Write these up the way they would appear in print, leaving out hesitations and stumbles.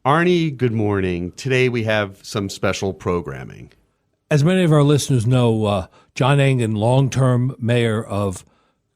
Arnie, good morning. Today we have some special programming. As many of our listeners know, John Engen, long-term mayor of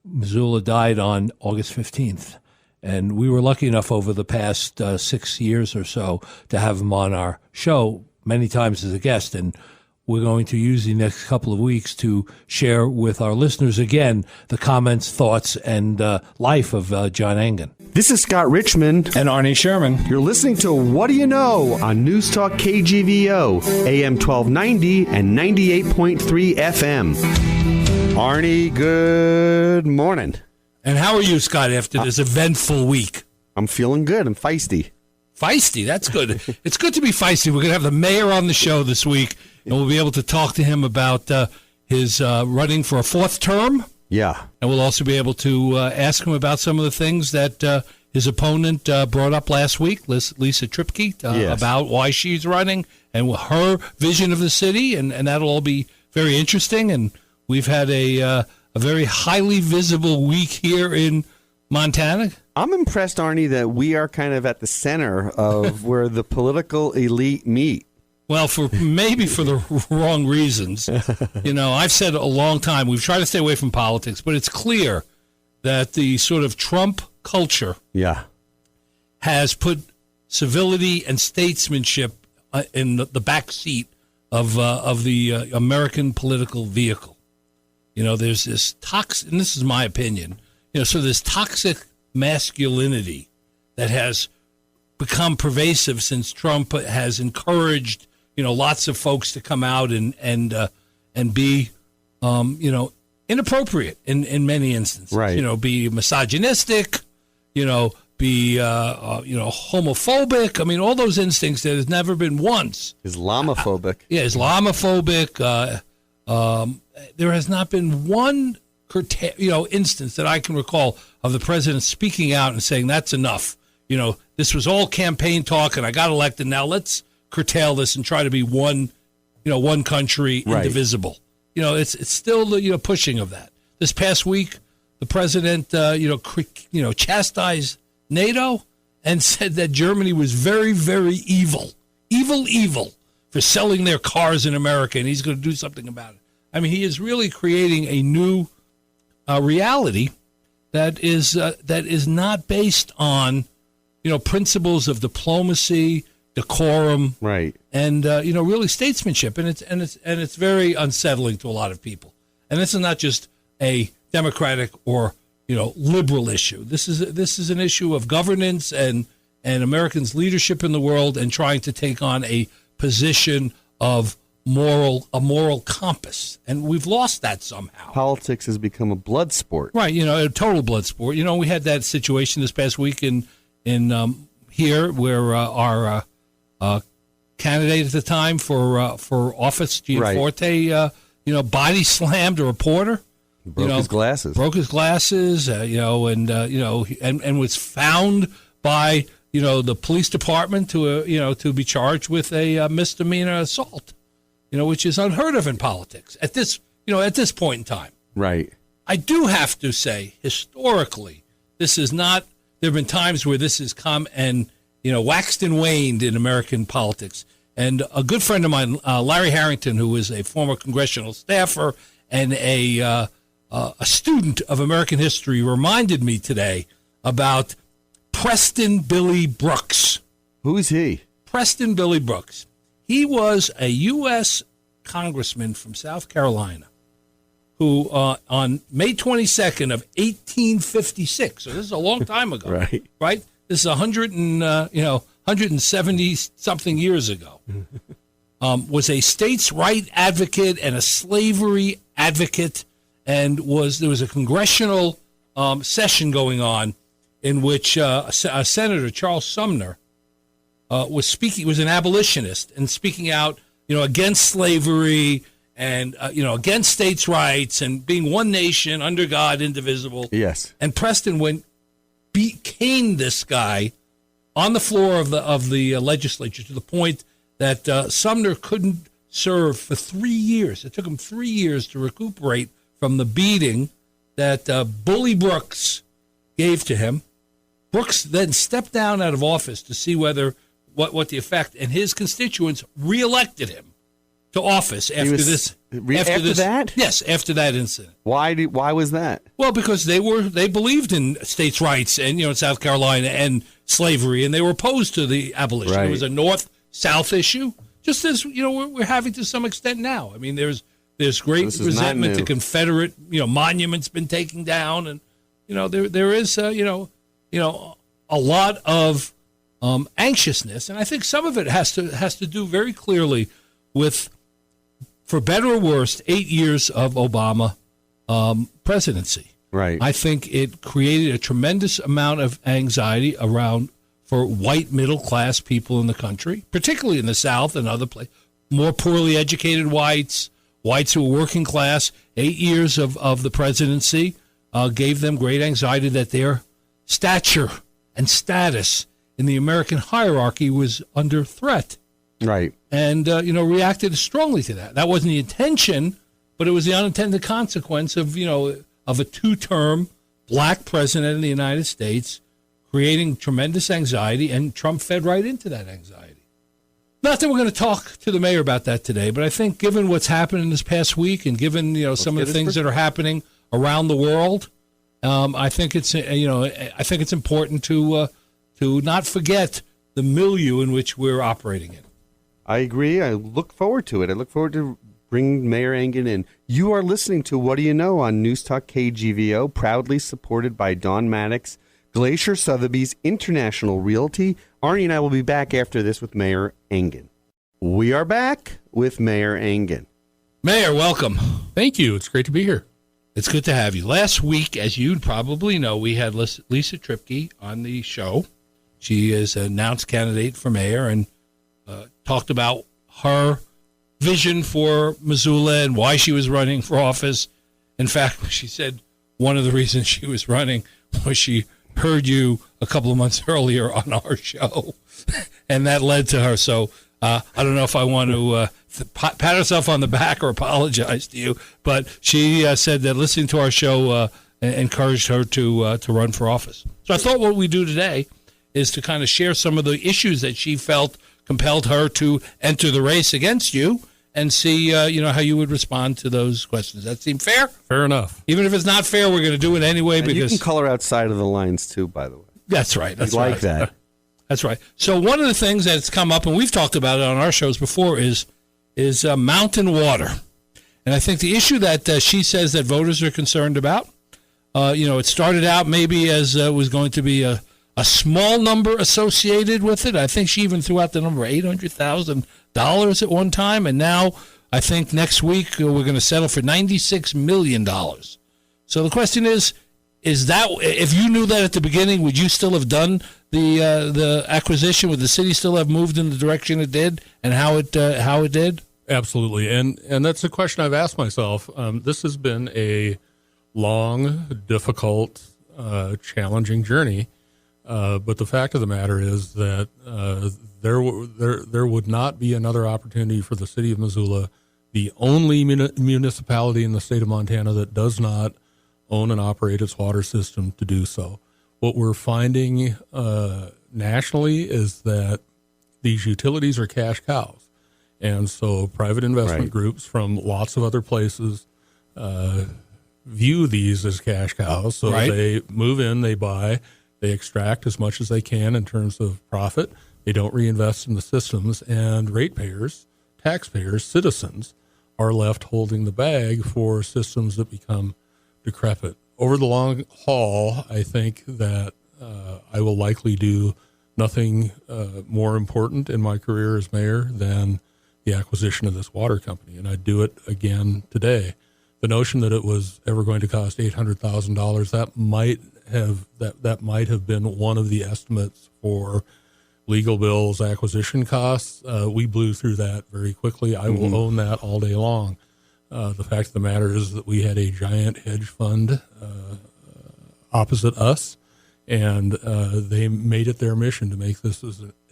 Missoula, died on August 15th. And we were lucky enough over the past 6 years or so to have him on our show many times as a guest. And we're going to use the next couple of weeks to share with our listeners again the comments, thoughts, and life of John Engen. This is Scott Richmond. And Arnie Sherman. You're listening to What Do You Know on Newstalk KGVO, AM 1290 and 98.3 FM. Arnie, good morning. And how are you, Scott, after this eventful week? I'm feeling good. I'm feisty. Feisty, that's good. It's good to be feisty. We're going to have the mayor on the show this week, and we'll be able to talk to him about his running for a fourth term. Yeah. And we'll also be able to ask him about some of the things that his opponent brought up last week, Lisa Tripke, about why she's running and her vision of the city, and that'll all be very interesting. And we've had a very highly visible week here in Montana. I'm impressed, Arnie, that we are kind of at the center of where the political elite meet. Well, maybe for the wrong reasons. You know, I've said a long time, we've tried to stay away from politics, but it's clear that the sort of Trump culture has put civility and statesmanship in the back seat of the American political vehicle. You know, there's this toxic, and this is my opinion, so this toxic masculinity that has become pervasive since Trump has encouraged, lots of folks to come out and be, inappropriate in many instances. Right. Be misogynistic, be, homophobic. I mean, all those instincts that has never been once. Islamophobic. Islamophobic. There has not been one instance that I can recall of the president speaking out and saying that's enough. This was all campaign talk, and I got elected. Now let's curtail this and try to be one country, indivisible. It's still the pushing of that. This past week, the president chastised NATO and said that Germany was very, very evil for selling their cars in America, and he's going to do something about it. I mean, he is really creating a new reality that is not based on principles of diplomacy, decorum, right, and really statesmanship, and it's very unsettling to a lot of people. And this is not just a Democratic or liberal issue. This is an issue of governance and Americans' leadership in the world and trying to take on a position of a moral compass, and we've lost that somehow. Politics has become a blood sport, right? A total blood sport. We had that situation this past week in here where our candidate at the time for office, Gianforte, body slammed a reporter, broke his glasses, and was found by the police department to be charged with a misdemeanor assault. Which is unheard of in politics at this point in time. Right. I do have to say, historically, this is not. There have been times where this has come and waxed and waned in American politics. And a good friend of mine, Larry Harrington, who is a former congressional staffer and a student of American history, reminded me today about Preston Billy Brooks. Who's he? Preston Billy Brooks. He was a U.S. congressman from South Carolina who, on May 22nd of 1856, so this is a long time ago, right? This is 170-something years ago, was a states' right advocate and a slavery advocate, and there was a congressional session going on in which Senator Charles Sumner was an abolitionist and speaking out, against slavery and, against states' rights and being one nation under God, indivisible. Yes. And Preston caned this guy on the floor of the legislature to the point that Sumner couldn't serve for 3 years. It took him 3 years to recuperate from the beating that Bully Brooks gave to him. Brooks then stepped down out of office to see whether what the effect, and his constituents reelected him to office after this. After that? Yes, after that incident. Why was that? Well, because they believed in states' rights and in South Carolina and slavery, and they were opposed to the abolition. Right. It was a North-South issue, just as we're having to some extent now. I mean, there's great resentment to Confederate monuments been taken down, and there is a lot of anxiousness, and I think some of it has to do very clearly with, for better or worse, 8 years of Obama presidency. Right. I think it created a tremendous amount of anxiety for white middle-class people in the country, particularly in the South and other places, more poorly educated whites who were working class. 8 years of the presidency gave them great anxiety that their stature and status in the American hierarchy was under threat. Right. And, reacted strongly to that. That wasn't the intention, but it was the unintended consequence of a two-term black president in the United States, creating tremendous anxiety, and Trump fed right into that anxiety. Not that we're going to talk to the mayor about that today, but I think given what's happened in this past week and given some of the things that are happening around the world, I think it's important to not forget the milieu in which we're operating in. I agree. I look forward to it. I look forward to bringing Mayor Engen in. You are listening to What Do You Know on Newstalk KGVO, proudly supported by Don Maddox, Glacier Sotheby's International Realty. Arnie and I will be back after this with Mayor Engen. We are back with Mayor Engen. Mayor, welcome. Thank you. It's great to be here. It's good to have you. Last week, as you probably know, we had Lisa Tripke on the show. She is an announced candidate for mayor and talked about her vision for Missoula and why she was running for office. In fact, she said one of the reasons she was running was she heard you a couple of months earlier on our show, and that led to her. So I don't know if I want to pat herself on the back or apologize to you, but she said that listening to our show encouraged her to run for office. So I thought what we do today is to kind of share some of the issues that she felt compelled her to enter the race against you, and see how you would respond to those questions. That seem fair? Fair enough. Even if it's not fair, we're going to do it anyway. Because you can color outside of the lines too, by the way. That's right. That's right. Like that. That's right. So one of the things that's come up, and we've talked about it on our shows before, is mountain water. And I think the issue that she says that voters are concerned about, it started out maybe as was going to be a small number associated with it. I think she even threw out the number $800,000 at one time, and now I think next week we're going to settle for $96 million. So the question is that, if you knew that at the beginning, would you still have done the acquisition? Would the city still have moved in the direction it did, and how it did? Absolutely, and that's a question I've asked myself. This has been a long, difficult, challenging journey. But the fact of the matter is that there would not be another opportunity for the city of Missoula, the only municipality in the state of Montana that does not own and operate its water system, to do so. What we're finding nationally is that these utilities are cash cows. And so private investment groups from lots of other places view these as cash cows. So they move in, they buy, they extract as much as they can in terms of profit. They don't reinvest in the systems, and ratepayers, taxpayers, citizens are left holding the bag for systems that become decrepit. Over the long haul, I think that I will likely do nothing more important in my career as mayor than the acquisition of this water company, and I'd do it again today. The notion that it was ever going to cost $800,000, that might have been one of the estimates for legal bills, acquisition costs. We blew through that very quickly. I will own that all day long. The fact of the matter is that we had a giant hedge fund opposite us, and they made it their mission to make this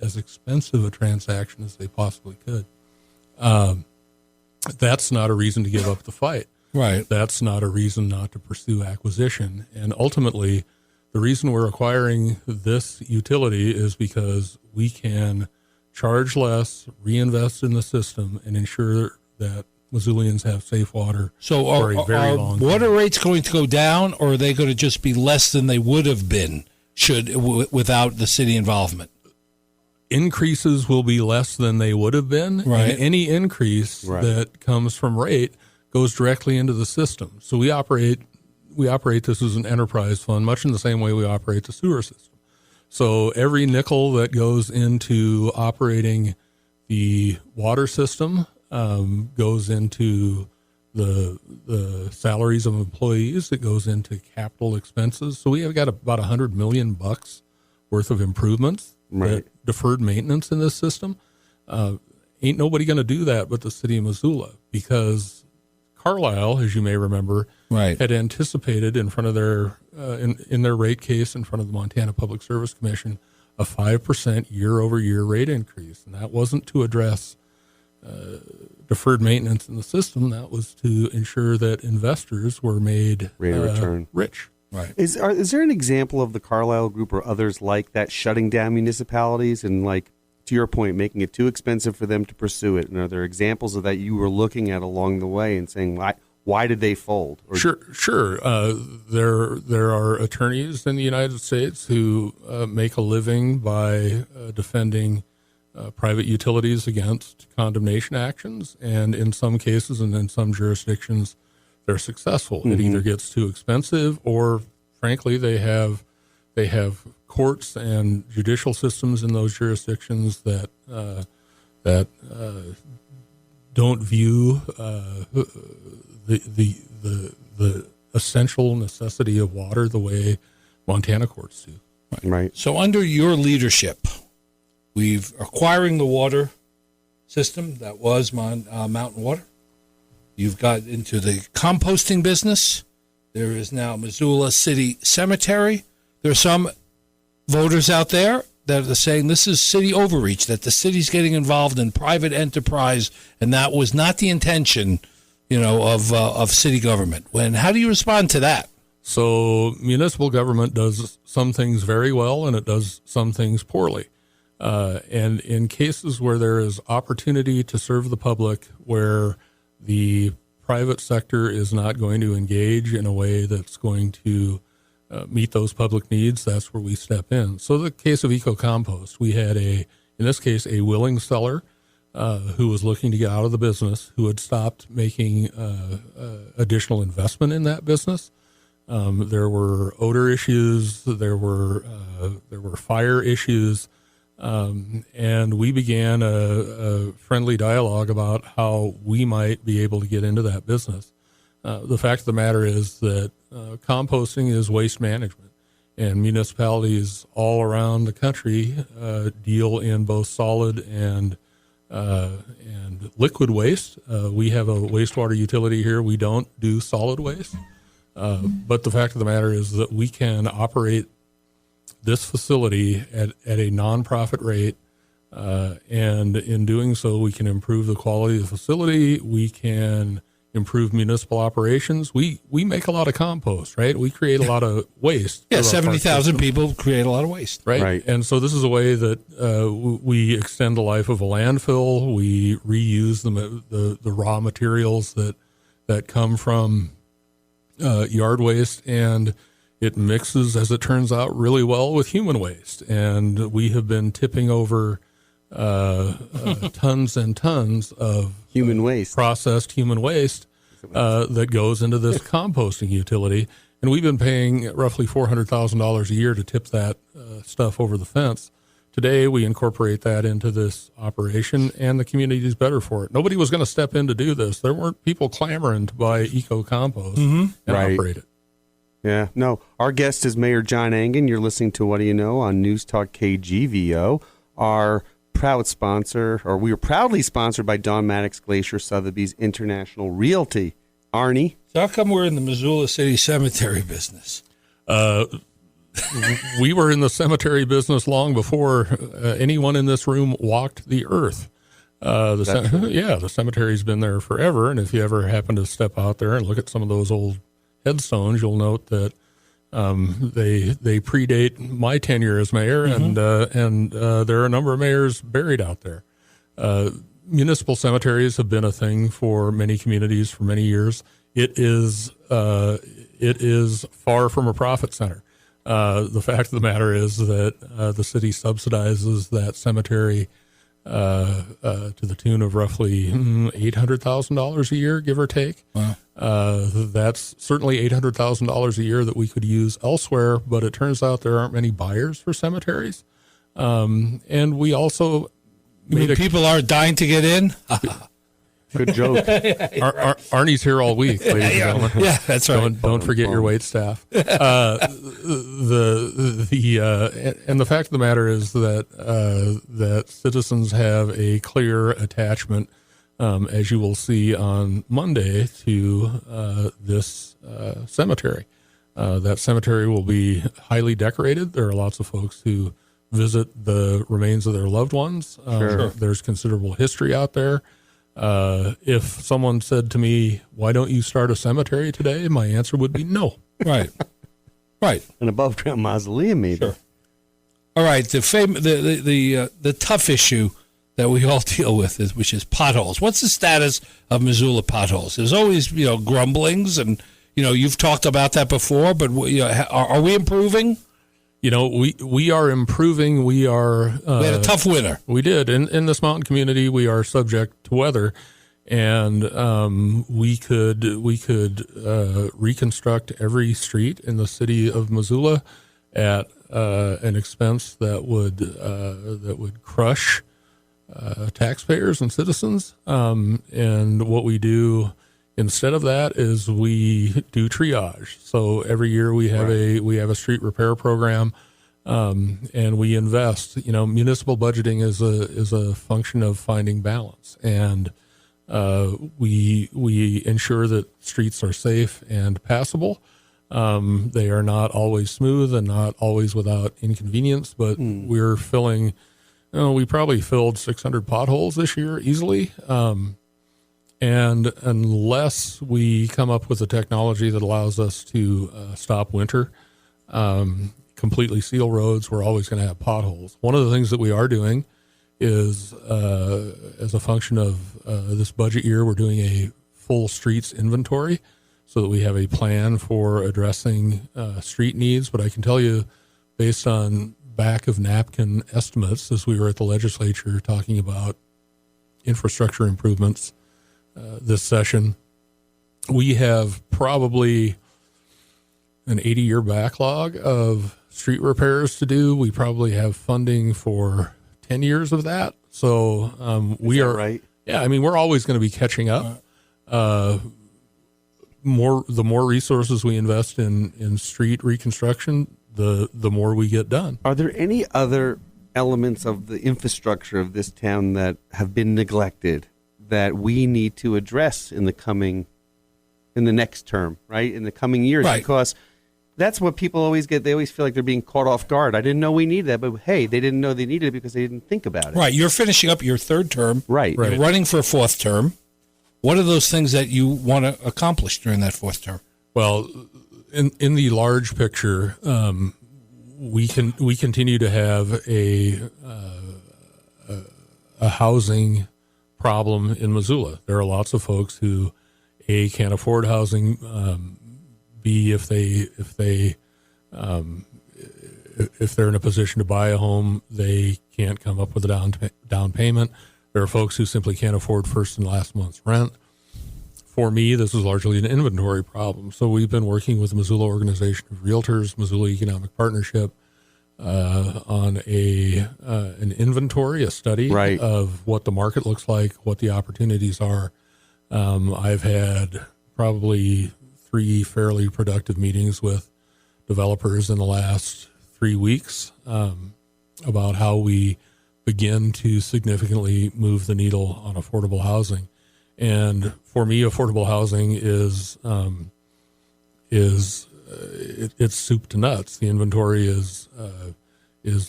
as expensive a transaction as they possibly could. That's not a reason to give up the fight. Right. That's not a reason not to pursue acquisition. And ultimately, the reason we're acquiring this utility is because we can charge less, reinvest in the system, and ensure that Missoulians have safe water for a very long time. Water rates going to go down, or are they going to just be less than they would have been without the city involvement? Increases will be less than they would have been, right. And any increase that comes from rate goes directly into the system. So we operate this as an enterprise fund, much in the same way we operate the sewer system. So every nickel that goes into operating the water system goes into the salaries of employees. It goes into capital expenses. So we have got about $100 million worth of improvements, deferred maintenance in this system. Ain't nobody going to do that but the city of Missoula, because Carlisle, as you may remember, had anticipated in front of their in their rate case in front of the Montana Public Service Commission a 5% year-over-year rate increase, and that wasn't to address deferred maintenance in the system. That was to ensure that investors were made rich. Right. Is there an example of the Carlisle Group or others like that shutting down municipalities and, like, to your point, making it too expensive for them to pursue it? And are there examples of that you were looking at along the way and saying, why did they fold? Sure. There are attorneys in the United States who make a living by defending private utilities against condemnation actions, and in some cases and in some jurisdictions, they're successful. Mm-hmm. It either gets too expensive, or frankly, they have courts and judicial systems in those jurisdictions that don't view the essential necessity of water the way Montana courts do. Right. So under your leadership, we've acquiring the water system that was Mountain Water. You've got into the composting business. There is now Missoula City Cemetery. There are some voters out there that are saying this is city overreach, that the city's getting involved in private enterprise, and that was not the intention, of city government. How do you respond to that? So municipal government does some things very well, and it does some things poorly. And in cases where there is opportunity to serve the public, where the private sector is not going to engage in a way that's going to meet those public needs, that's where we step in. So the case of eco-compost, we had in this case, a willing seller who was looking to get out of the business, who had stopped making additional investment in that business. There were odor issues, there were fire issues, and we began a friendly dialogue about how we might be able to get into that business. The fact of the matter is that composting is waste management, and municipalities all around the country deal in both solid and liquid waste. We have a wastewater utility here. We don't do solid waste. But the fact of the matter is that we can operate this facility at a nonprofit rate, and in doing so, we can improve the quality of the facility. We can improve municipal operations. We make a lot of compost, right? We create a lot of waste. Yeah, 70,000 people create a lot of waste. Right. And so this is a way that we extend the life of a landfill. We reuse the raw materials that come from yard waste, and it mixes, as it turns out, really well with human waste. And we have been tipping over tons and tons of human waste, processed human waste that goes into this composting utility. And we've been paying roughly $400,000 a year to tip that stuff over the fence. Today, we incorporate that into this operation, and the community is better for it. Nobody was going to step in to do this. There weren't people clamoring to buy eco-compost and operate it. Yeah, no. Our guest is Mayor John Engen. You're listening to What Do You Know on Newstalk KGVO. Our proud sponsor, or we are proudly sponsored by Don Maddox Glacier Sotheby's International Realty. Arnie? So how come we're in the Missoula City Cemetery business? We were in the cemetery business long before anyone in this room walked the earth. The cemetery's been there forever, and if you ever happen to step out there and look at some of those old headstones, you'll note that They predate my tenure as mayor, and there are a number of mayors buried out there. Municipal cemeteries have been a thing for many communities for many years. It is far from a profit center. The fact of the matter is that the city subsidizes that cemetery to the tune of roughly $800,000 a year, give or take. Wow. That's certainly $800,000 a year that we could use elsewhere, but it turns out there aren't many buyers for cemeteries. And we also people are dying to get in. Good joke. Arnie's here all week, ladies and gentlemen. Yeah, that's right. Don't forget your wait staff. And the fact of the matter is that citizens have a clear attachment, as you will see on Monday, to this cemetery. That cemetery will be highly decorated. There are lots of folks who visit the remains of their loved ones. Sure. There's considerable history out there. If someone said to me, "Why don't you start a cemetery today?" my answer would be no. Right. An above ground mausoleum, maybe. Sure. All right. The tough issue that we all deal with which is potholes. What's the status of Missoula potholes? There's always grumblings, and you've talked about that before. But are we improving? We are improving. We are. We had a tough winter. We did. In this mountain community, we are subject to weather, and we could reconstruct every street in the city of Missoula at an expense that would crush taxpayers and citizens. And what we do instead of that is we do triage. So every year we have a street repair program, and we invest. Municipal budgeting is a function of finding balance, and we ensure that streets are safe and passable. They are not always smooth and not always without inconvenience, but we're filling. We probably filled 600 potholes this year easily. And unless we come up with a technology that allows us to stop winter, completely seal roads, we're always going to have potholes. One of the things that we are doing is, as a function of this budget year, we're doing a full streets inventory so that we have a plan for addressing street needs. But I can tell you, based on back of napkin estimates, as we were at the legislature talking about infrastructure improvements, this session, we have probably an 80-year backlog of street repairs to do. We probably have funding for 10 years of that. So we are right. Yeah, we're always going to be catching up. The more resources we invest in street reconstruction, the more we get done. Are there any other elements of the infrastructure of this town that have been neglected that we need to address in the next term, right? In the coming years, right. Because that's what people always get. They always feel like they're being caught off guard. I didn't know we needed that, but hey, they didn't know they needed it because they didn't think about it. Right. You're finishing up your third term. Right. You're running for a fourth term. What are those things that you want to accomplish during that fourth term? Well, in the large picture, we continue to have a housing problem in Missoula. There are lots of folks who, A, can't afford housing, B, if they're in a position to buy a home, they can't come up with a down payment. There are folks who simply can't afford first and last month's rent. For me, this is largely an inventory problem. So we've been working with the Missoula Organization of Realtors, Missoula Economic Partnership, on an inventory, a study right. of what the market looks like, what the opportunities are. I've had probably 3 fairly productive meetings with developers in the last 3 weeks about how we begin to significantly move the needle on affordable housing. And for me, affordable housing is it's soup to nuts. The inventory is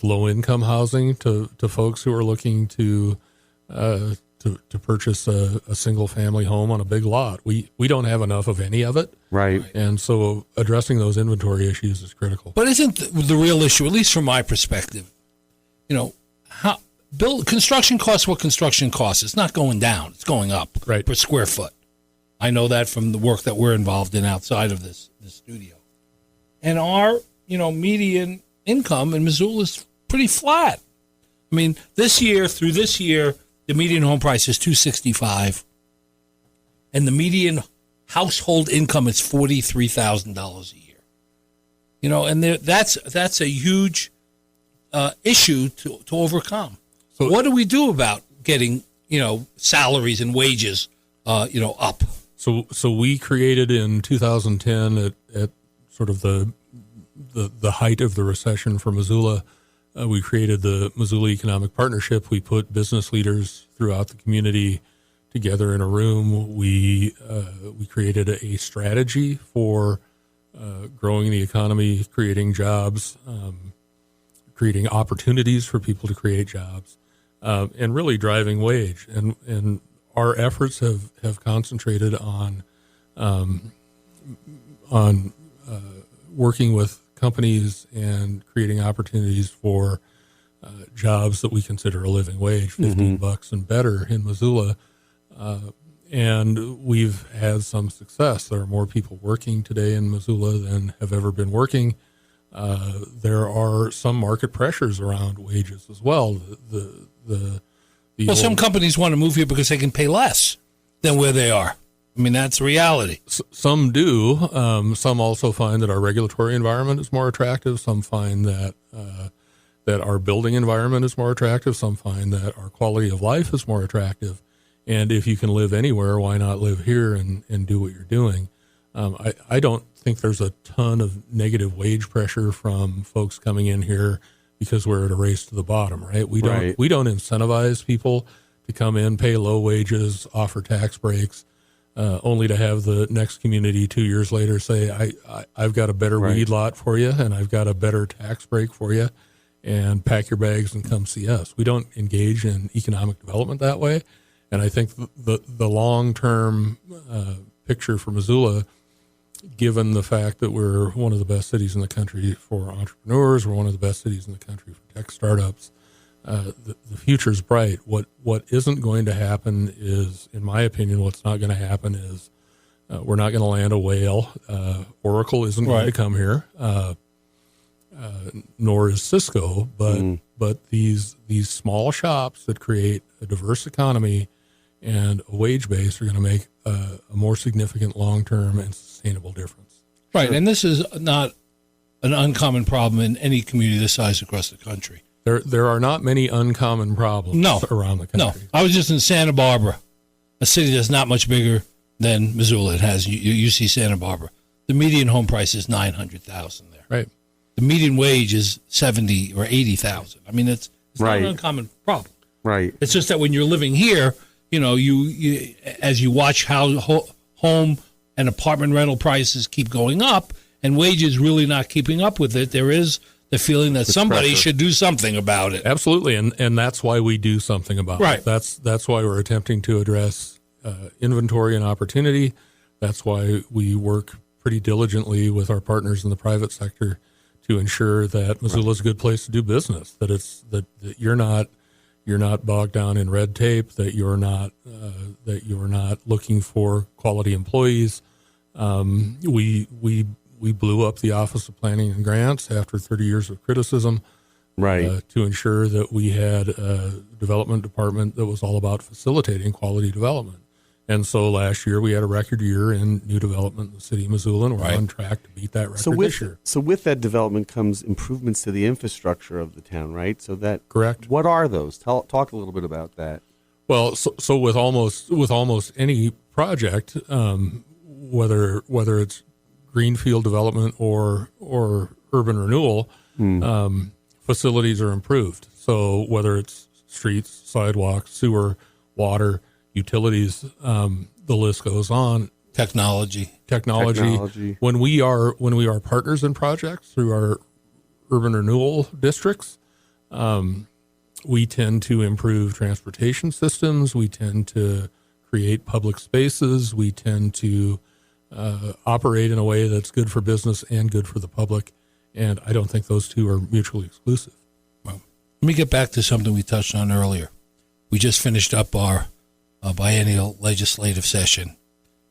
low income housing to folks who are looking to to purchase a single family home on a big lot. We don't have enough of any of it. Right. And so addressing those inventory issues is critical. But isn't the real issue, at least from my perspective, how construction costs what construction costs. It's not going down. It's going up per square foot. I know that from the work that we're involved in outside of this studio. And our, median income in Missoula is pretty flat. I mean, through this year, the median home price is $265, and the median household income is $43,000 a year. And that's a huge issue to overcome. So what do we do about getting salaries and wages up? So we created in 2010 at sort of the height of the recession for Missoula. We created the Missoula Economic Partnership. We put business leaders throughout the community together in a room. We created a strategy for growing the economy, creating jobs, creating opportunities for people to create jobs, and really driving wage. And our efforts have concentrated on working with companies and creating opportunities for jobs that we consider a living wage, $15 and better in Missoula. And we've had some success. There are more people working today in Missoula than have ever been working. There are some market pressures around wages as well. Some companies want to move here because they can pay less than where they are. I mean, that's reality. Some do. Some also find that our regulatory environment is more attractive. Some find that our building environment is more attractive. Some find that our quality of life is more attractive. And if you can live anywhere, why not live here and do what you're doing? I don't think there's a ton of negative wage pressure from folks coming in here because we're at a race to the bottom, right? We don't incentivize people to come in, pay low wages, offer tax breaks, only to have the next community 2 years later say, I've got a better weed lot for you, and I've got a better tax break for you, and pack your bags and come see us. We don't engage in economic development that way. And I think the long-term picture for Missoula, given the fact that we're one of the best cities in the country for entrepreneurs, we're one of the best cities in the country for tech startups, the future's bright. What isn't going to happen is, in my opinion, what's not going to happen is we're not going to land a whale. Oracle isn't going to come here, nor is Cisco. But these small shops that create a diverse economy and a wage base are going to make a more significant long-term and sustainable difference. Right, sure. And this is not an uncommon problem in any community this size across the country. There are not many uncommon problems around the country. No, I was just in Santa Barbara, a city that's not much bigger than Missoula. It has UC Santa Barbara. The median home price is $900,000 there. Right. The median wage is $70,000 or $80,000. I mean, it's not an uncommon problem. Right. It's just that when you're living here, you as you watch how home and apartment rental prices keep going up and wages really not keeping up with it, there is the feeling that somebody should do something about it. Absolutely, and that's why we do something about it. That's why we're attempting to address inventory and opportunity. That's why we work pretty diligently with our partners in the private sector to ensure that Missoula is a good place to do business. That you're not bogged down in red tape. That you're not looking for quality employees. We blew up the Office of Planning and Grants after 30 years of criticism, to ensure that we had a development department that was all about facilitating quality development. And so last year we had a record year in new development in the city of Missoula, and we're on track to beat that record this year. So with that development comes improvements to the infrastructure of the town, right? So that correct. What are those? Talk a little bit about that. Well, so with almost any project, whether it's greenfield development or urban renewal, facilities are improved. So whether it's streets, sidewalks, sewer, water, utilities, the list goes on. Technology. When we are partners in projects through our urban renewal districts, We tend to improve transportation systems. We tend to create public spaces. We tend to operate in a way that's good for business and good for the public. And I don't think those two are mutually exclusive. Well, let me get back to something we touched on earlier. We just finished up our biennial legislative session.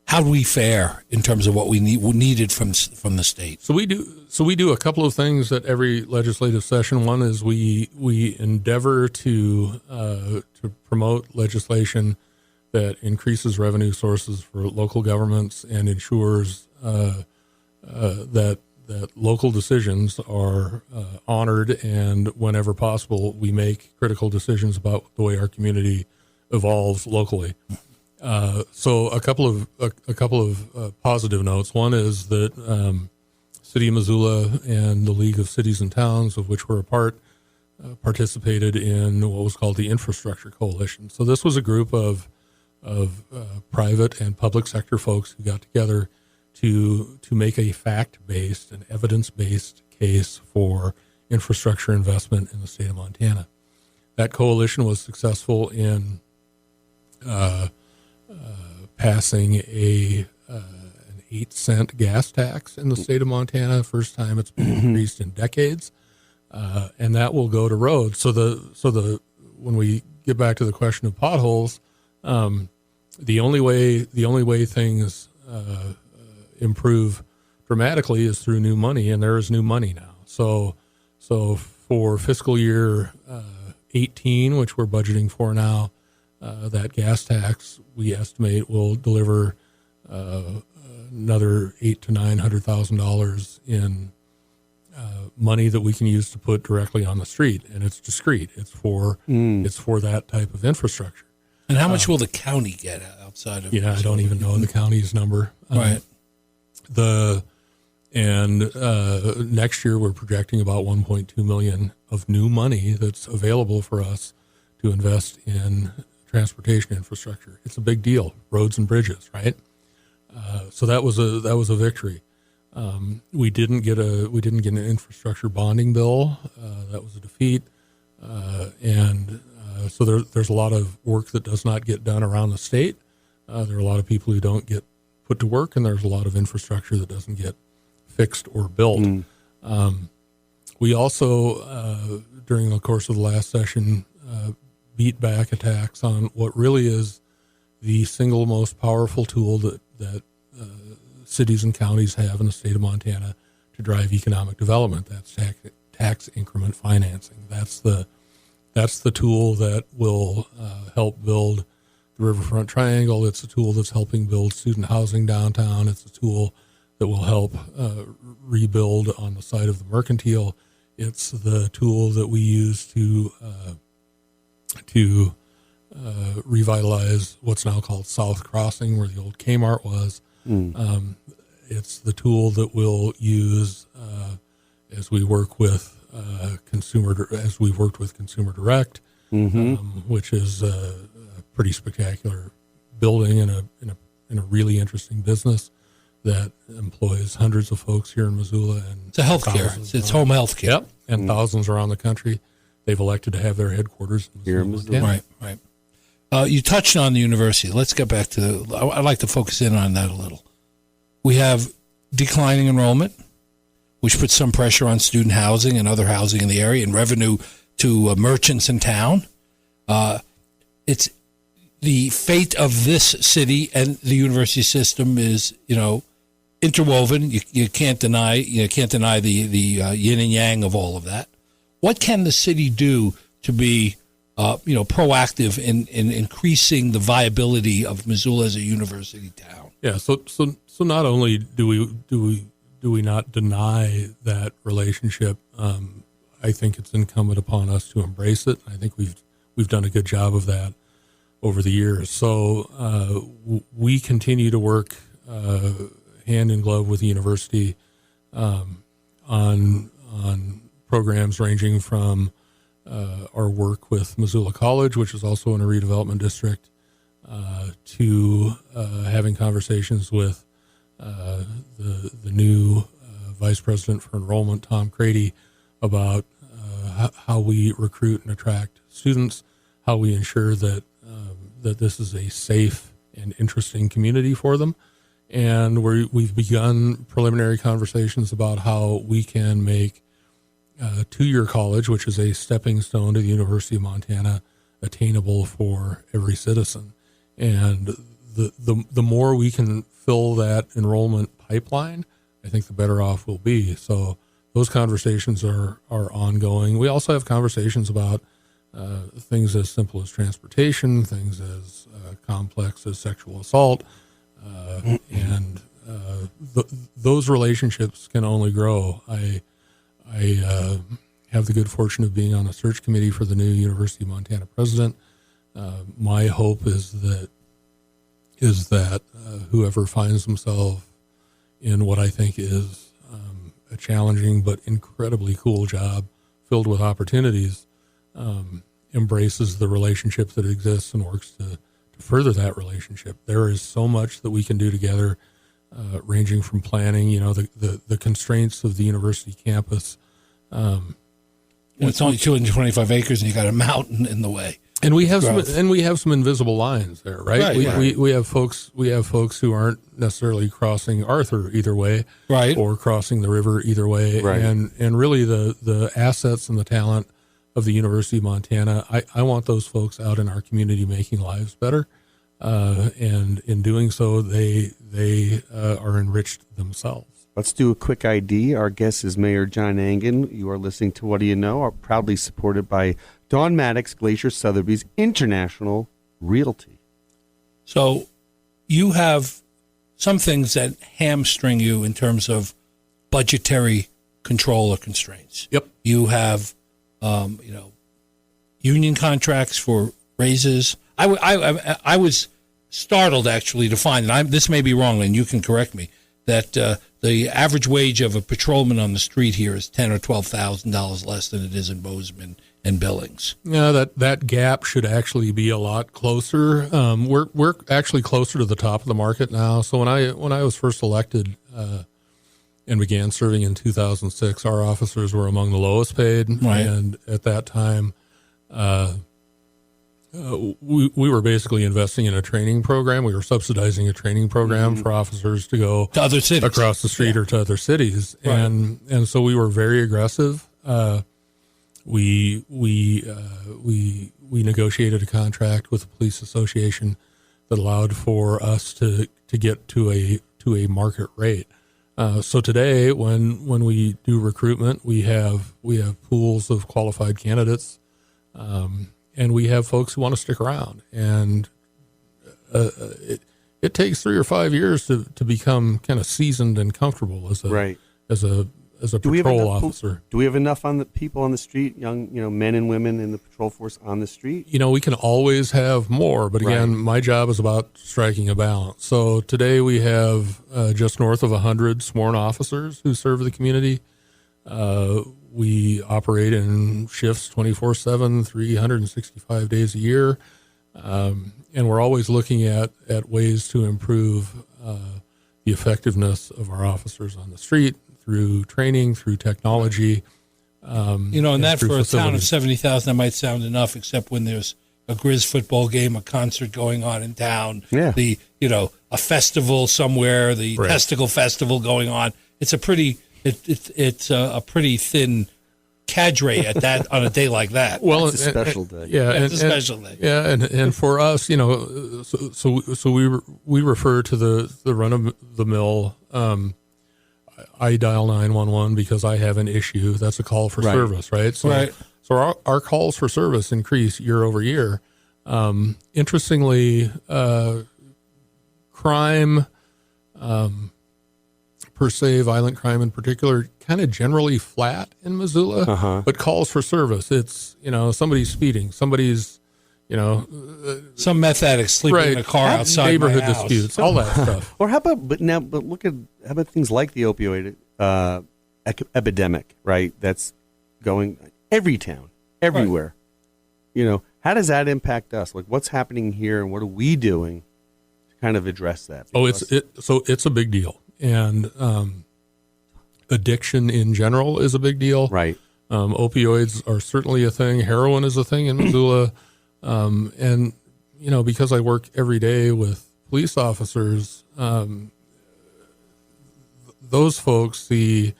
How do we fare in terms of what we needed from the state? So we do a couple of things at every legislative session. One is we endeavor to promote legislation that increases revenue sources for local governments and ensures that local decisions are honored, and whenever possible, we make critical decisions about the way our community evolves locally. So a couple of positive notes. One is that City of Missoula and the League of Cities and Towns, of which we're a part, participated in what was called the Infrastructure Coalition. So this was a group of private and public sector folks who got together to make a fact-based and evidence-based case for infrastructure investment in the state of Montana. That coalition was successful in passing an 8-cent gas tax in the state of Montana. First time it's been increased in decades, and that will go to roads. So when we get back to the question of potholes, the only way things improve dramatically is through new money, and there is new money now. So for fiscal year 18, which we're budgeting for now, that gas tax we estimate will deliver another $800,000 to $900,000 in money that we can use to put directly on the street, and it's discrete. It's for that type of infrastructure. And how much will the county get outside of? I don't even know the county's number. Right. Next year we're projecting about $1.2 million of new money that's available for us to invest in transportation infrastructure. It's a big deal, roads and bridges, right? So that was a victory. We didn't get an infrastructure bonding bill. That was a defeat. So there's a lot of work that does not get done around the state. There are a lot of people who don't get put to work, and there's a lot of infrastructure that doesn't get fixed or built. We also, during the course of the last session, beat back attacks on what really is the single most powerful tool that cities and counties have in the state of Montana to drive economic development. That's tax increment financing. That's the tool that will help build the Riverfront Triangle. It's a tool that's helping build student housing downtown. It's a tool that will help rebuild on the site of the Mercantile. It's the tool that we use to revitalize what's now called South Crossing, where the old Kmart was. It's the tool that we'll use as we work with Consumer Direct, which is a pretty spectacular building in a really interesting business that employs hundreds of folks here in Missoula. And it's a healthcare. It's home healthcare. Yep, and thousands around the country. They've elected to have their headquarters here in Missoula. Right. You touched on the university. Let's get back to I'd like to focus in on that a little. We have declining enrollment, which puts some pressure on student housing and other housing in the area and revenue to merchants in town. It's the fate of this city and the university system is, interwoven. You can't deny the yin and yang of all of that. What can the city do to be proactive in increasing the viability of Missoula as a university town? Yeah. So not only do we not deny that relationship, I think it's incumbent upon us to embrace it. I think we've done a good job of that over the years. So we continue to work hand in glove with the university on programs ranging from our work with Missoula College, which is also in a redevelopment district, to having conversations with the new Vice President for Enrollment, Tom Crady, about how we recruit and attract students, how we ensure that that this is a safe and interesting community for them. And we've begun preliminary conversations about how we can make two-year college, which is a stepping stone to the University of Montana, attainable for every citizen. And the more we can fill that enrollment pipeline, I think the better off we'll be. So those conversations are ongoing. We also have conversations about things as simple as transportation, things as complex as sexual assault, and those relationships can only grow. I have the good fortune of being on a search committee for the new University of Montana president. My hope is that whoever finds himself in what I think is a challenging but incredibly cool job filled with opportunities embraces the relationship that exists and works to further that relationship. There is so much that we can do together, ranging from planning, the constraints of the university campus. It's only 225 acres, and you got a mountain in the way. And we have some invisible lines there, right? We have folks who aren't necessarily crossing Arthur either way, right, or crossing the river either way, right. And really the assets and the talent of the University of Montana, I want those folks out in our community making lives better, and in doing so, they are enriched themselves. Let's do a quick ID. Our guest is Mayor John Engen. You are listening to What Do You Know? Are proudly supported by Don Maddox, Glacier Sotheby's International Realty. So you have some things that hamstring you in terms of budgetary control or constraints. Yep. You have, union contracts for raises. I was startled actually to find, and this may be wrong, and you can correct me, that the average wage of a patrolman on the street here is $10,000 or $12,000 less than it is in Bozeman and Billings. Yeah, that gap should actually be a lot closer. We're actually closer to the top of the market now. So when I was first elected and began serving in 2006, our officers were among the lowest paid, right. And at that time, we were basically investing in a training program. We were subsidizing a training program for officers to go to other cities across the street or to other cities, right. and so we were very aggressive. We negotiated a contract with the police association that allowed for us to get to a market rate. So today, when we do recruitment, we have pools of qualified candidates, and we have folks who want to stick around. And it takes 3 or 5 years to become kind of seasoned and comfortable as a patrol officer. Do we have enough on the people on the street, young, men and women in the patrol force on the street? We can always have more, but again, my job is about striking a balance. So today we have just north of 100 sworn officers who serve the community. We operate in shifts 24/7, 365 days a year, and we're always looking at ways to improve the effectiveness of our officers on the street, through training, through technology. And that for a town of 70,000, that might sound enough, except when there's a Grizz football game, a concert going on in town, a festival somewhere, the Testicle Festival going on. It's a pretty thin cadre at that on a day like that. Well, it's a special day. Yeah, it's a special day. Yeah, and for us, so we refer to the run of the mill. I dial 911 because I have an issue. That's a call for service, right? So our calls for service increase year over year. Interestingly, crime per se, violent crime in particular, kind of generally flat in Missoula, but calls for service. It's, somebody's speeding, somebody's, some meth addict sleeping in a car outside neighborhood my house. disputes, all that stuff. Or how about things like the opioid epidemic, right? That's going every town, everywhere. Right. How does that impact us? Like, what's happening here, and what are we doing to kind of address that? It's a big deal, and addiction in general is a big deal. Right. Opioids are certainly a thing. Heroin is a thing in Missoula. And, because I work every day with police officers, those folks see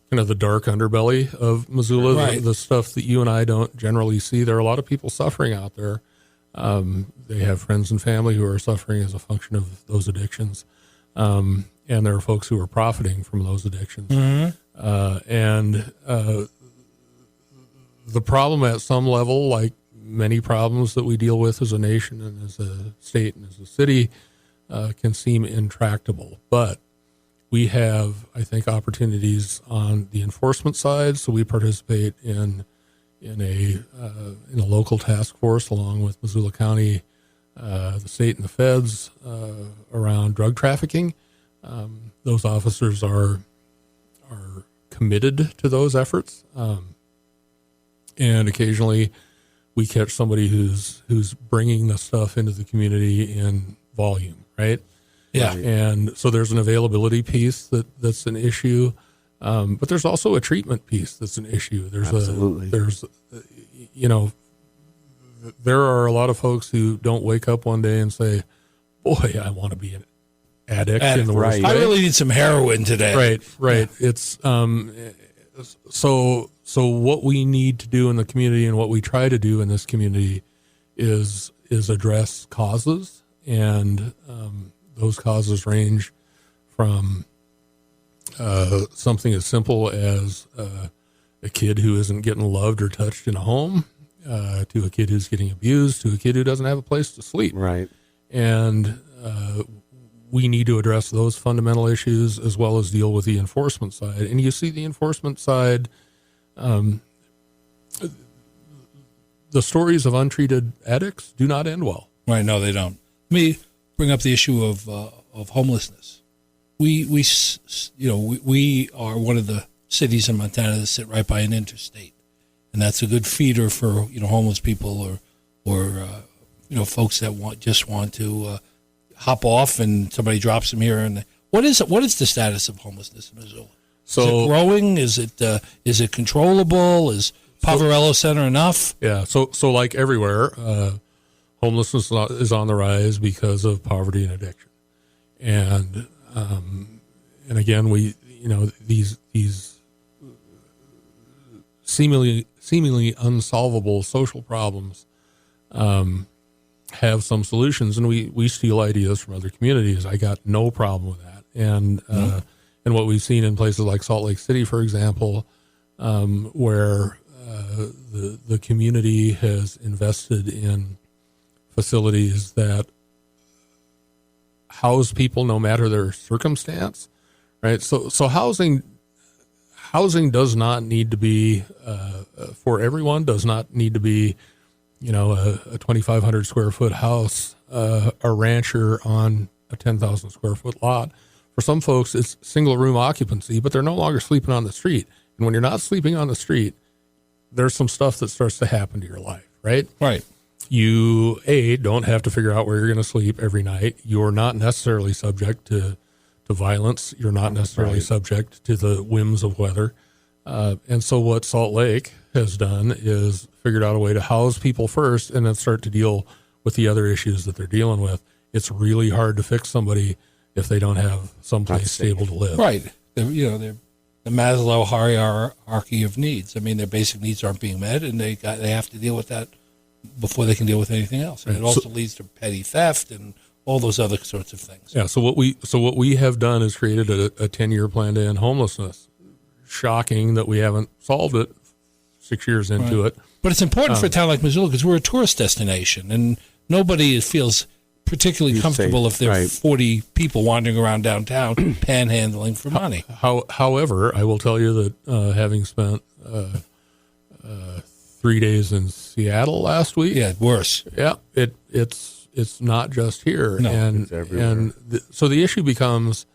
kind of the dark underbelly of Missoula, right. the stuff that you and I don't generally see. There are a lot of people suffering out there. They have friends and family who are suffering as a function of those addictions. And there are folks who are profiting from those addictions. Mm-hmm. The problem at some level, like many problems that we deal with as a nation and as a state and as a city, can seem intractable. But we have, I think, opportunities on the enforcement side. So we participate in a local task force along with Missoula County, the state and the feds around drug trafficking. Those officers are committed to those efforts. And occasionally we catch somebody who's bringing the stuff into the community in volume, right? Yeah. And so there's an availability piece that's an issue. But there's also a treatment piece that's an issue. Absolutely. There are a lot of folks who don't wake up one day and say, boy, I want to be an addict in the worst way. I really need some heroin today. Right. Yeah. It's, so what we need to do in the community and what we try to do in this community is address causes. And, those causes range from, something as simple as, a kid who isn't getting loved or touched in a home, to a kid who's getting abused, to a kid who doesn't have a place to sleep. Right. And we need to address those fundamental issues as well as deal with the enforcement side. And you see the enforcement side, the stories of untreated addicts do not end well. Right, no, they don't. Let me bring up the issue of homelessness. We are one of the cities in Montana that sit right by an interstate, and that's a good feeder for homeless people or folks that want to hop off and somebody drops them here. And what is the status of homelessness in Missoula? Is it growing? Is it controllable? Is Poverello Center enough? Yeah. So like everywhere, homelessness is on the rise because of poverty and addiction, and again, these seemingly unsolvable social problems have some solutions, and we steal ideas from other communities. I got no problem with that, and what we've seen in places like Salt Lake City, for example, where the community has invested in facilities that house people no matter their circumstance, right? So housing does not need to be for everyone. Does not need to be, a 2,500 square foot house, a rancher on a 10,000 square foot lot. For some folks, it's single room occupancy, but they're no longer sleeping on the street. And when you're not sleeping on the street, there's some stuff that starts to happen to your life, right? Right. You, don't have to figure out where you're going to sleep every night. You're not necessarily subject to violence. You're not necessarily subject to the whims of weather. And so what Salt Lake has done is figured out a way to house people first and then start to deal with the other issues that they're dealing with. It's really hard to fix somebody if they don't have someplace stable to live. Right. They're the Maslow hierarchy of needs. I mean, their basic needs aren't being met, and they have to deal with that before they can deal with anything else. And it also leads to petty theft and all those other sorts of things. Yeah. So what we have done is created a 10-year plan to end homelessness. Shocking that we haven't solved it 6 years into it. But it's important for a town like Missoula because we're a tourist destination, and nobody feels particularly comfortable if there are 40 people wandering around downtown panhandling for money. However, I will tell you that having spent 3 days in Seattle last week. Yeah, worse. Yeah, it's not just here. No, and it's everywhere. And so the issue becomes,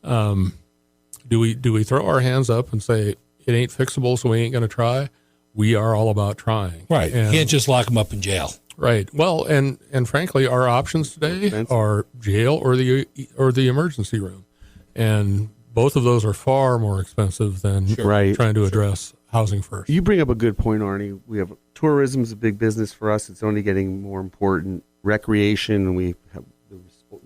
do we throw our hands up and say it ain't fixable, so we ain't going to try? We are all about trying. Right. You can't just lock them up in jail. Right. Well, and frankly, our options today are jail or the emergency room, and both of those are far more expensive than trying to address housing first. You bring up a good point, Arnie. We have tourism is a big business for us. It's only getting more important. Recreation, and we have the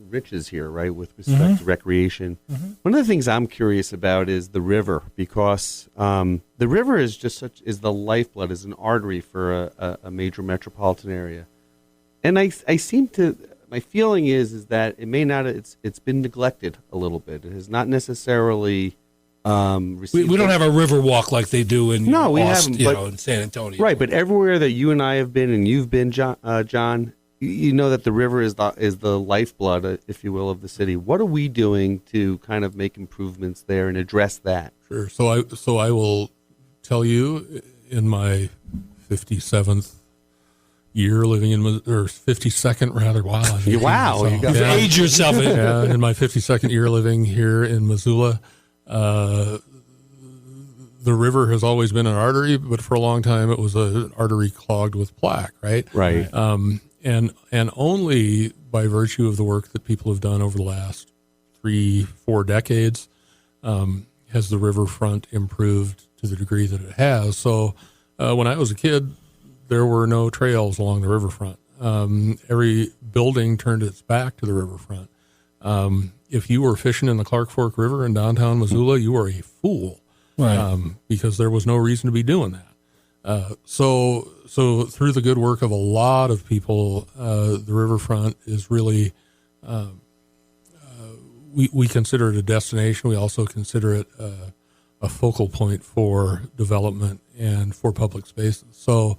riches here, right, with respect to recreation. One of the things I'm curious about is the river, because the river is just is the lifeblood, is an artery for a major metropolitan area. And I seem to, my feeling is that it may not, it's been neglected a little bit. It has not necessarily received. We don't have a river walk like they do in Austin, in San Antonio. Right, but everywhere that you and I have been, and you've been, John, you know that the river is the lifeblood, if you will, of the city. What are we doing to kind of make improvements there and address that? Sure. So I will tell you, in my 57th year living in, or 52nd rather. Wow. Wow. You got to age yourself. In my 52nd year living here in Missoula, the river has always been an artery, but for a long time it was an artery clogged with plaque, right? Right. And only by virtue of the work that people have done over the last 3-4 decades has the riverfront improved to the degree that it has. So when I was a kid, there were no trails along the riverfront. Every building turned its back to the riverfront. If you were fishing in the Clark Fork River in downtown Missoula, you were a fool, right? Because there was no reason to be doing that. So through the good work of a lot of people, the riverfront is really, we consider it a destination. We also consider it a focal point for development and for public spaces. So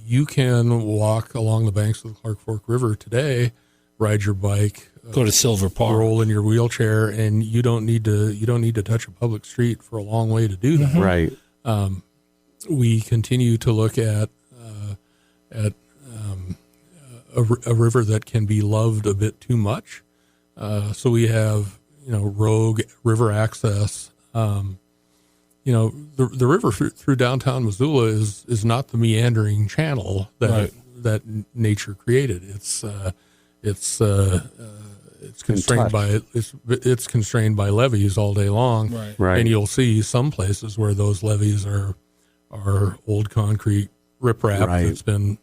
you can walk along the banks of the Clark Fork River today, ride your bike, go to Silver Park, roll in your wheelchair, and you don't need to touch a public street for a long way to do that. Right. We continue to look at a river that can be loved a bit too much. So we have, rogue river access. The river through downtown Missoula is not the meandering channel that nature created. It's constrained by levees all day long. Right. And you'll see some places where those levees are old concrete riprap that's been,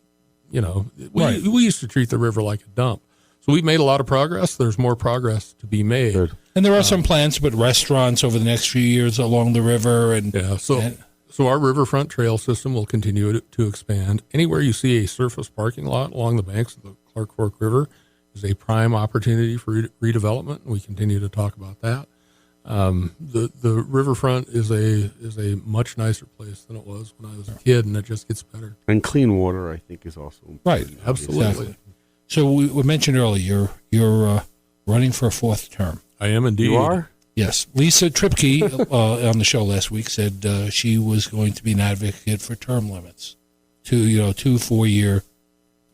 we used to treat the river like a dump. So we've made a lot of progress. There's more progress to be made. Good. And there are some plans to put restaurants over the next few years along the river. So our riverfront trail system will continue to expand. Anywhere you see a surface parking lot along the banks of the Clark Fork River is a prime opportunity for redevelopment, and we continue to talk about that. The riverfront is a much nicer place than it was when I was a kid, and it just gets better. And clean water, I think, is also important. Right. Absolutely. Exactly. So we mentioned earlier you're running for a fourth term. I am indeed. You are? Yes. Lisa Tripke on the show last week said she was going to be an advocate for term limits, 2 4-year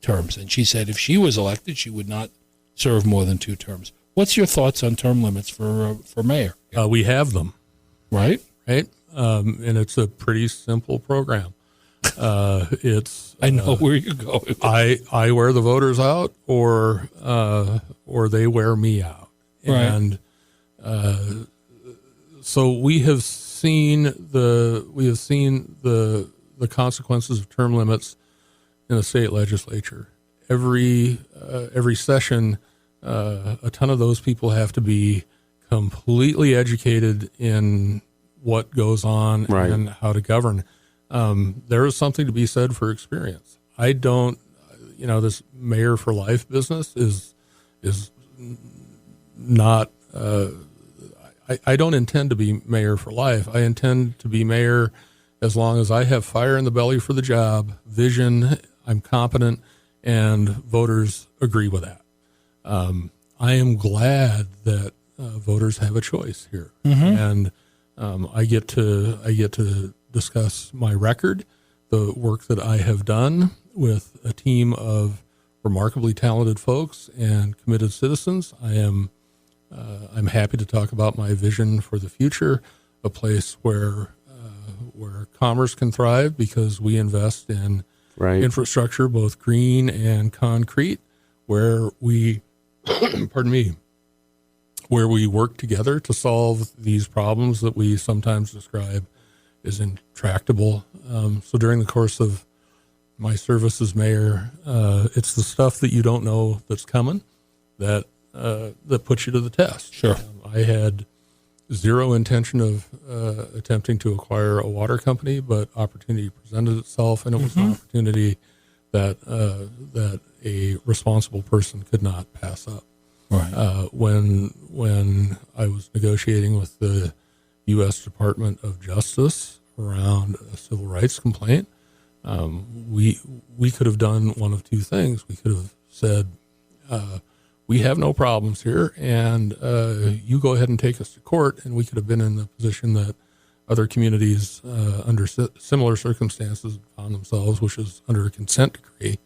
terms, and she said if she was elected, she would not serve more than 2 terms. What's your thoughts on term limits for mayor? We have them, right? And it's a pretty simple program. I know where you're going. I wear the voters out, or they wear me out, and so we have seen the consequences of term limits in the state legislature. Every session, a ton of those people have to be completely educated in what goes on and how to govern. There is something to be said for experience. I don't, this mayor for life business is not, I don't intend to be mayor for life. I intend to be mayor as long as I have fire in the belly for the job, vision, I'm competent, and voters agree with that. I am glad that voters have a choice here, and I get to discuss my record, the work that I have done with a team of remarkably talented folks and committed citizens. I'm happy to talk about my vision for the future, a place where commerce can thrive because we invest in infrastructure, both green and concrete, where we, where we work together to solve these problems that we sometimes describe intractable. So during the course of my service as mayor, it's the stuff that you don't know that's coming that puts you to the test. Sure. I had zero intention of attempting to acquire a water company, but opportunity presented itself, and it was an opportunity that a responsible person could not pass up. Right. When I was negotiating with the U.S. Department of Justice around a civil rights complaint, we could have done one of two things. We could have said, we have no problems here, and you go ahead and take us to court, and we could have been in the position that other communities under similar circumstances found themselves, which is under a consent decree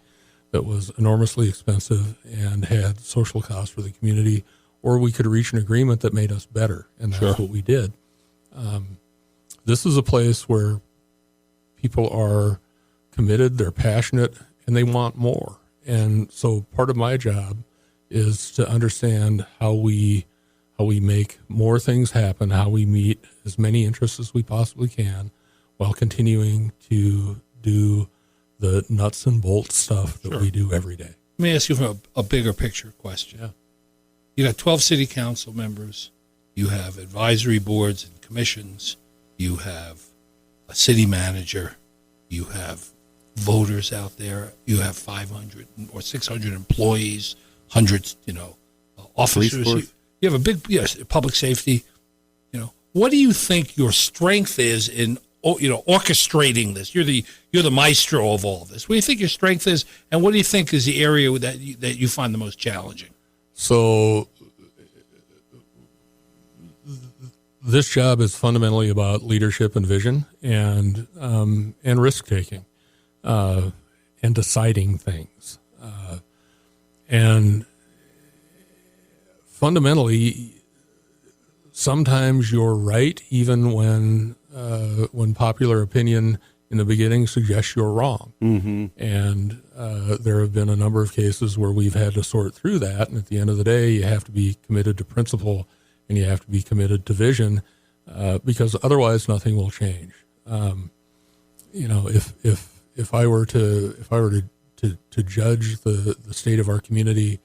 that was enormously expensive and had social costs for the community, or we could reach an agreement that made us better, and that's what we did. This is a place where people are committed, they're passionate, and they want more. And so part of my job is to understand how we make more things happen, how we meet as many interests as we possibly can while continuing to do the nuts and bolts stuff that we do every day. Let me ask you from a bigger picture question. Yeah. You got 12 city council members. You have advisory boards and commissions. You have a city manager. You have voters out there. You have 500 or 600 employees, hundreds, officers. You have a big, public safety. What do you think your strength is in, orchestrating this? You're the maestro of all this. What do you think your strength is, and what do you think is the area that you find the most challenging? So this job is fundamentally about leadership and vision and risk taking and deciding things. And fundamentally, sometimes you're right, even when popular opinion in the beginning suggests you're wrong. Mm-hmm. And there have been a number of cases where we've had to sort through that. And at the end of the day, you have to be committed to principle and you have to be committed to vision, because otherwise nothing will change. If I were to judge the state of our community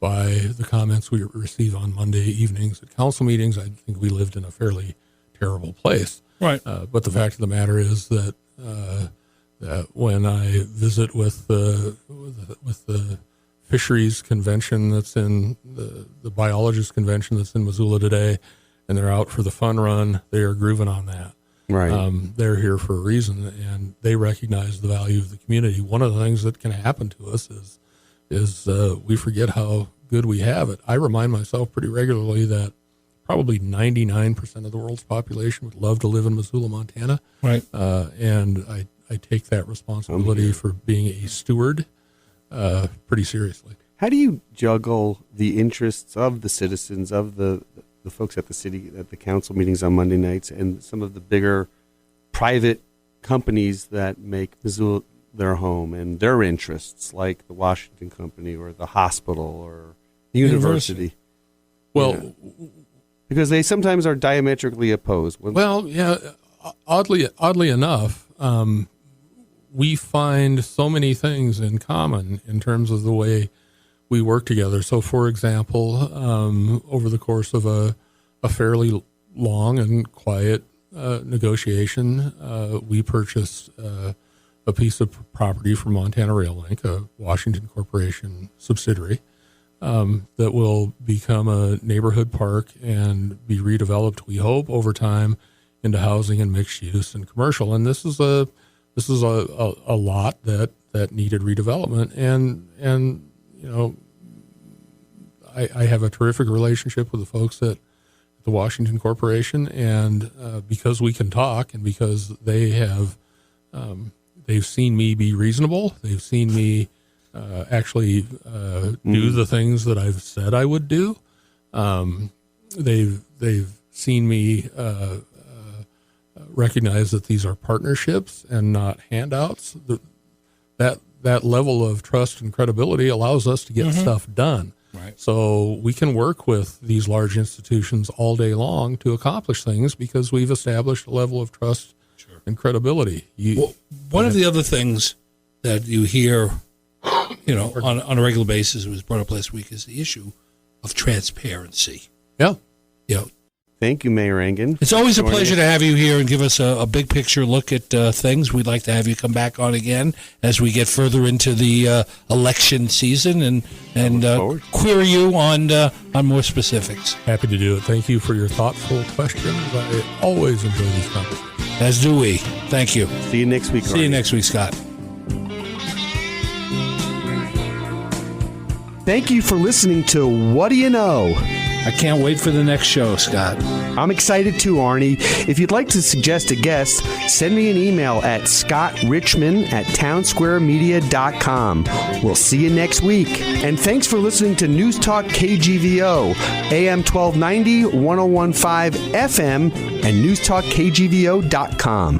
by the comments we receive on Monday evenings at council meetings, I think we lived in a fairly terrible place. Right. But the fact of the matter is that when I visit with the fisheries convention that's in the biologist convention that's in Missoula today, and they're out for the fun run, they are grooving on that. Right. They're here for a reason, and they recognize the value of the community. One of the things that can happen to us is we forget how good we have it. I remind myself pretty regularly that probably 99% of the world's population would love to live in Missoula, Montana. Right. And I take that responsibility for being a steward pretty seriously. How do you juggle the interests of the citizens, of the folks at the council meetings on Monday nights, and some of the bigger private companies that make Missoula their home, and their interests, like the Washington Company or the hospital or the university? Well, because they sometimes are diametrically opposed. Oddly enough, we find so many things in common in terms of the way we work together. So, for example, over the course of a fairly long and quiet negotiation, we purchased a piece of property from Montana Rail Link, a Washington Corporation subsidiary, that will become a neighborhood park and be redeveloped, we hope, over time into housing and mixed use and commercial. And this is a lot that needed redevelopment. And I have a terrific relationship with the folks at the Washington Corporation, and because we can talk, and because they've seen me be reasonable, they've seen me actually do the things that I've said I would do. They've seen me recognize that these are partnerships and not handouts. That level of trust and credibility allows us to get stuff done. Right. So we can work with these large institutions all day long to accomplish things because we've established a level of trust and credibility. One of the other things that you hear, on a regular basis, it was brought up last week, is the issue of transparency. Yeah. Thank you, Mayor Engen. It's always a pleasure to have you here and give us a big picture look at things. We'd like to have you come back on again as we get further into the election season and query you on more specifics. Happy to do it. Thank you for your thoughtful questions. I always enjoy these conversations. As do we. Thank you. See you next week. See you next week, Scott. Thank you for listening to What Do You Know? I can't wait for the next show, Scott. I'm excited too, Arnie. If you'd like to suggest a guest, send me an email at scottrichmond@townsquaremedia.com. We'll see you next week. And thanks for listening to Newstalk KGVO, AM 1290, 1015 FM, and newstalkkgvo.com.